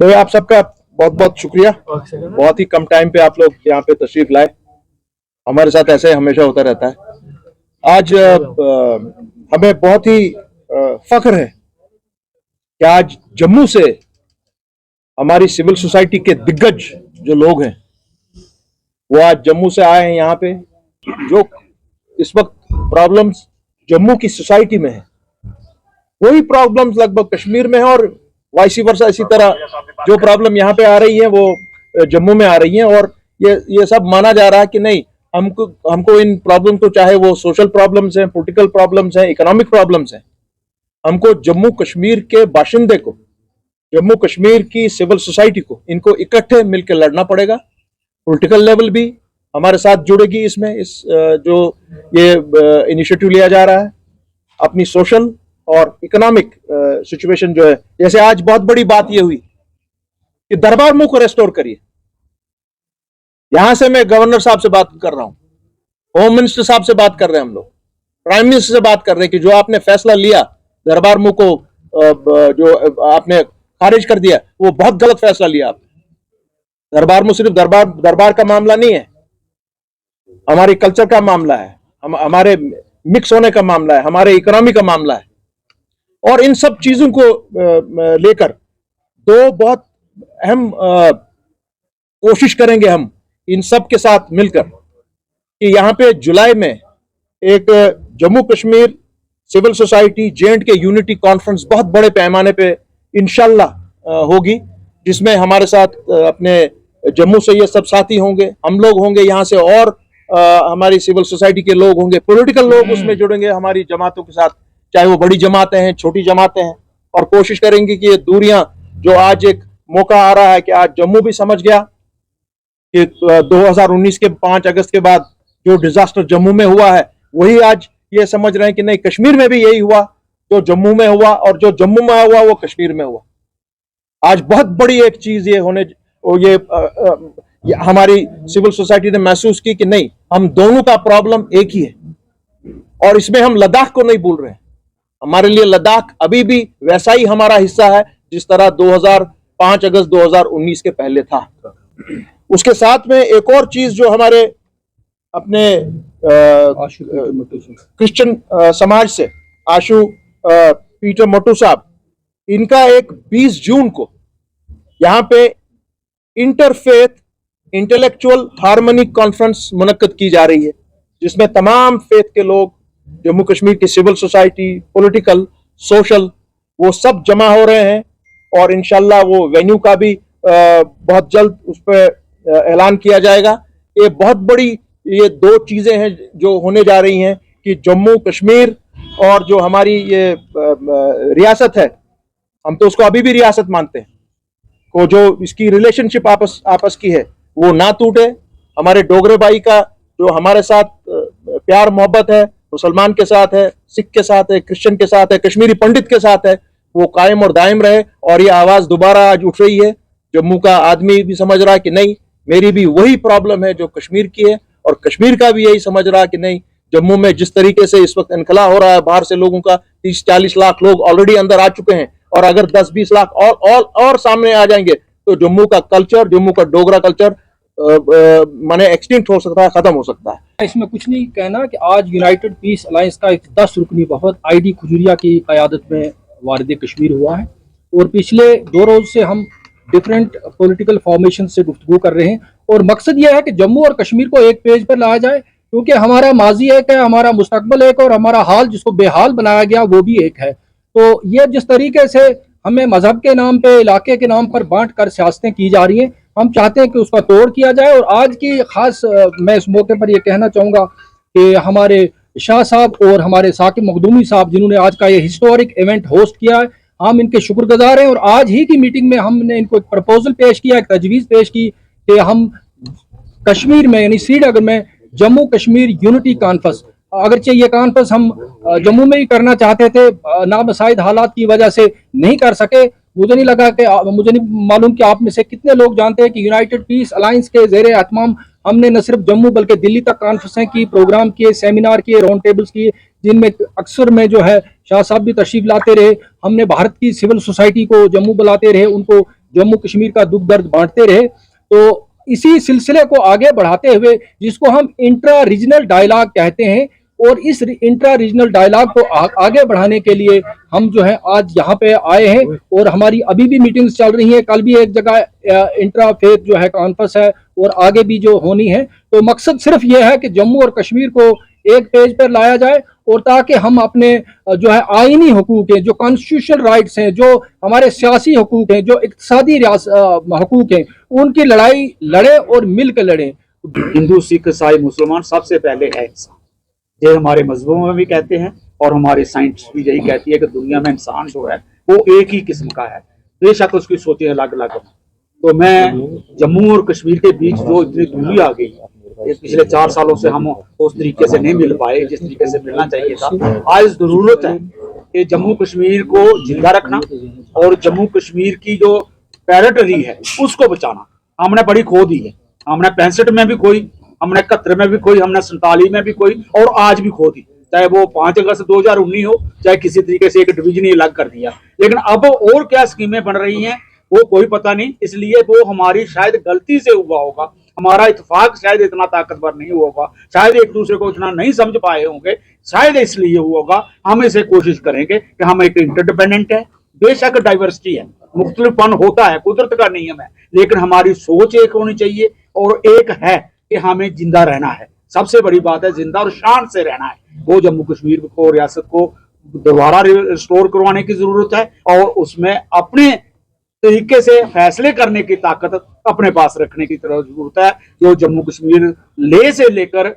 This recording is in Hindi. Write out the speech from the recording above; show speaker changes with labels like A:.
A: तो आप सबका बहुत बहुत शुक्रिया। बहुत ही कम टाइम पे आप लोग यहाँ पे तशरीफ लाए। हमारे साथ ऐसे हमेशा होता रहता है। आज हमें बहुत ही फख्र है कि आज जम्मू से हमारी सिविल सोसाइटी के दिग्गज जो लोग हैं वो आज जम्मू से आए हैं यहाँ पे। जो इस वक्त प्रॉब्लम्स जम्मू की सोसाइटी में है वही प्रॉब्लम्स लगभग कश्मीर में है, और वाइसी वर्सा इसी तरह जो प्रॉब्लम यहाँ पे आ रही है वो जम्मू में आ रही है। और ये सब माना जा रहा है कि नहीं, हमको इन प्रॉब्लम को, चाहे वो सोशल प्रॉब्लम्स हैं, पॉलिटिकल प्रॉब्लम्स हैं, इकोनॉमिक प्रॉब्लम्स हैं, हमको जम्मू कश्मीर के बाशिंदे को, जम्मू कश्मीर की सिविल सोसाइटी को, इनको इकट्ठे मिलकर लड़ना पड़ेगा। पॉलिटिकल लेवल भी हमारे साथ जुड़ेगी इसमें, इस जो ये इनिशिएटिव लिया जा रहा है। अपनी सोशल और इकोनॉमिक सिचुएशन जो है, जैसे आज बहुत बड़ी बात ये हुई कि दरबार मुंह को रेस्टोर करिए। यहां से मैं गवर्नर साहब से बात कर रहा हूं, होम मिनिस्टर साहब से बात कर रहे हैं, हम लोग प्राइम मिनिस्टर से बात कर रहे हैं कि जो आपने फैसला लिया दरबार मुंह को जो आपने खारिज कर दिया, वो बहुत गलत फैसला लिया आपने। दरबार मुंह सिर्फ दरबार का मामला नहीं है, हमारी कल्चर का मामला है, हमारे मिक्स होने का मामला है, हमारे इकोनॉमी का मामला है। और इन सब चीजों को लेकर दो बहुत अहम कोशिश करेंगे हम इन सब के साथ मिलकर कि यहाँ पे जुलाई में एक Jammu Kashmir civil society J&K unity conference बहुत बड़े पैमाने पे इंशाल्लाह होगी, जिसमें हमारे साथ अपने जम्मू से ये सब साथी होंगे, हम लोग होंगे यहाँ से, और हमारी सिविल सोसाइटी के लोग होंगे, पॉलिटिकल लोग उसमें जुड़ेंगे हमारी जमातों के साथ, चाहे वो बड़ी जमातें हैं, छोटी जमातें हैं। और कोशिश करेंगे कि ये दूरियां, जो आज एक मौका आ रहा है कि आज जम्मू भी समझ गया कि 2019 के 5 अगस्त के बाद जो डिजास्टर जम्मू में हुआ है, वही आज ये समझ रहे हैं कि नहीं, कश्मीर में भी यही हुआ जो जम्मू में हुआ, और जो जम्मू में हुआ वो कश्मीर में हुआ। आज बहुत बड़ी एक चीज ये होने, ये हमारी सिविल सोसाइटी ने महसूस की कि नहीं, हम दोनों का प्रॉब्लम एक ही है। और इसमें हम लद्दाख को नहीं भूल रहे हैं। हमारे लिए लद्दाख अभी भी वैसा ही हमारा हिस्सा है जिस तरह 5 अगस्त 2019 के पहले था। उसके साथ में एक और चीज जो हमारे अपने क्रिश्चियन समाज से आशु पीटर मोटू साहब, इनका एक 20 जून को यहाँ पे इंटरफेथ इंटेलेक्चुअल हार्मनी कॉन्फ्रेंस मुनक्कद की जा रही है, जिसमें तमाम फेथ के लोग, जम्मू कश्मीर की सिविल सोसाइटी, पॉलिटिकल, सोशल, वो सब जमा हो रहे हैं। और इंशाल्लाह वो वेन्यू का भी बहुत जल्द उस पर ऐलान किया जाएगा। ये बहुत बड़ी ये दो चीजें हैं जो होने जा रही हैं कि जम्मू कश्मीर और जो हमारी ये रियासत है, हम तो उसको अभी भी रियासत मानते हैं, को जो इसकी रिलेशनशिप आपस की है वो ना टूटे। हमारे डोगरे भाई का जो हमारे साथ प्यार मोहब्बत है, मुसलमान के साथ है, सिख के साथ है, क्रिश्चियन के साथ है, कश्मीरी पंडित के साथ है, वो कायम और दायम रहे। और ये आवाज दोबारा आज उठ रही है, जम्मू का आदमी भी समझ रहा है कि नहीं, मेरी भी वही प्रॉब्लम है जो कश्मीर की है, और कश्मीर का भी यही समझ रहा है कि नहीं, जम्मू में जिस तरीके से इस वक्त इनखला हो रहा है बाहर से लोगों का, 30-40 लाख लोग ऑलरेडी अंदर आ चुके हैं, और अगर 10-20 लाख और सामने आ जाएंगे तो जम्मू का कल्चर, जम्मू का डोगरा कल्चर माने एक्सटिंक्ट हो सकता है, खत्म हो सकता है।
B: इसमें कुछ नहीं कहना कि आज यूनाइटेड पीस अलायंस का एक 10 रुकनी वफद ID खजूरिया की क़यादत में वारिद कश्मीर हुआ है, और पिछले 2 रोज से हम डिफरेंट पॉलिटिकल फॉर्मेशन से गुफ्तगू कर रहे हैं, और मकसद यह है कि जम्मू और कश्मीर को एक पेज पर लाया जाए, क्योंकि हमारा माजी एक है, हमारा मुस्तकबल एक, और हमारा हाल जिसको बेहाल बनाया गया वो भी एक है। तो ये जिस तरीके से हमें मजहब के नाम पे, इलाके के नाम पर बांट कर सियासतें की जा रही हैं, हम चाहते हैं कि उसका तोड़ किया जाए। और आज की खास मैं इस मौके पर यह कहना चाहूँगा कि हमारे शाह साहब और हमारे साकिब मखदूमी साहब, जिन्होंने आज का ये हिस्टोरिक इवेंट होस्ट किया है, हम इनके शुक्रगुजार हैं। और आज ही की मीटिंग में हमने इनको एक प्रपोजल पेश किया, एक तजवीज़ पेश की कि हम कश्मीर में यानी श्रीनगर में जम्मू कश्मीर यूनिटी कॉन्फ्रेंस, अगरचे ये कॉन्फ्रेंस हम जम्मू में ही करना चाहते थे, नामसाइद हालात की वजह से नहीं कर सके। मुझे नहीं मालूम कि आप में से कितने लोग जानते हैं कि यूनाइटेड पीस अलायंस के ज़ेरे एहतमाम हमने न सिर्फ जम्मू बल्कि दिल्ली तक कॉन्फ्रेंसें की, प्रोग्राम किए, सेमिनार किए, राउंड टेबल्स किए, जिनमें अक्सर में जो है शाह साहब भी तशरीफ लाते रहे। हमने भारत की सिविल सोसाइटी को जम्मू बुलाते रहे, उनको जम्मू कश्मीर का दुख दर्द बांटते रहे। तो इसी सिलसिले को आगे बढ़ाते हुए, जिसको हम इंट्रा रीजनल डायलॉग कहते हैं, और इस इंट्रा रीजनल डायलॉग को आगे बढ़ाने के लिए हम जो है आज यहाँ पे आए हैं, और हमारी अभी भी मीटिंग्स चल रही है। कल भी एक जगह इंट्रा फेथ जो है कॉन्फ्रेंस है, और आगे भी जो होनी है। तो मकसद सिर्फ ये है कि जम्मू और कश्मीर को एक पेज पर लाया जाए, और ताकि हम अपने जो है आईनी हकूक हैं, जो कॉन्स्टिट्यूशनल राइट्स हैं, जो हमारे सियासी हकूक हैं, जो इक्तिसादी हकूक हैं, उनकी लड़ाई लड़े और मिलकर लड़े।
C: हिंदू, सिख, ईसाई, मुसलमान सबसे पहले है इंसान। ये हमारे मजहबों में भी कहते हैं, और हमारी साइंस भी यही कहती है कि दुनिया में इंसान जो है वो एक ही किस्म का है, बेशक उसकी सोचें अलग अलग हो। तो मैं जम्मू और कश्मीर के बीच जो इतनी दूरी आ गई, पिछले 4 सालों से हम उस तरीके से नहीं मिल पाए जिस तरीके से मिलना चाहिए था। आज जरूरत है कि जम्मू कश्मीर को जिंदा रखना, और जम्मू कश्मीर की जो टेरिटरी है उसको बचाना। हमने बड़ी खो दी है, हमने 65 में भी खोई, हमने 71 में भी खोई, हमने 47 में भी खोई, और आज भी खो दी। चाहे वो 5 अगस्त 2019 हो, चाहे किसी तरीके से एक डिवीजन ही अलग कर दिया। लेकिन अब और क्या स्कीमें बन रही हैं वो कोई पता नहीं। इसलिए वो हमारी शायद गलती से हुआ होगा, हमारा इत्तेफाक शायद इतना ताकतवर नहीं हुआ होगा, शायद एक दूसरे को इतना नहीं समझ पाए होंगे, शायद इसलिए हुआ होगा। हम इसे कोशिश करेंगे कि हम एक इंटरडिपेंडेंट है, बेशक डाइवर्सिटी है, मुख्तलिफपन होता है, कुदरत का नियम है, लेकिन हमारी सोच एक होनी चाहिए, और एक है कि हमें जिंदा रहना है। सबसे बड़ी बात है जिंदा और शान से रहना है। वो जम्मू कश्मीर को, रियासत को दोबारा रिस्टोर करवाने की जरूरत है, और उसमें अपने तरीके से फैसले करने की ताकत अपने पास रखने की तरह जरूरत है। जो जम्मू कश्मीर ले से लेकर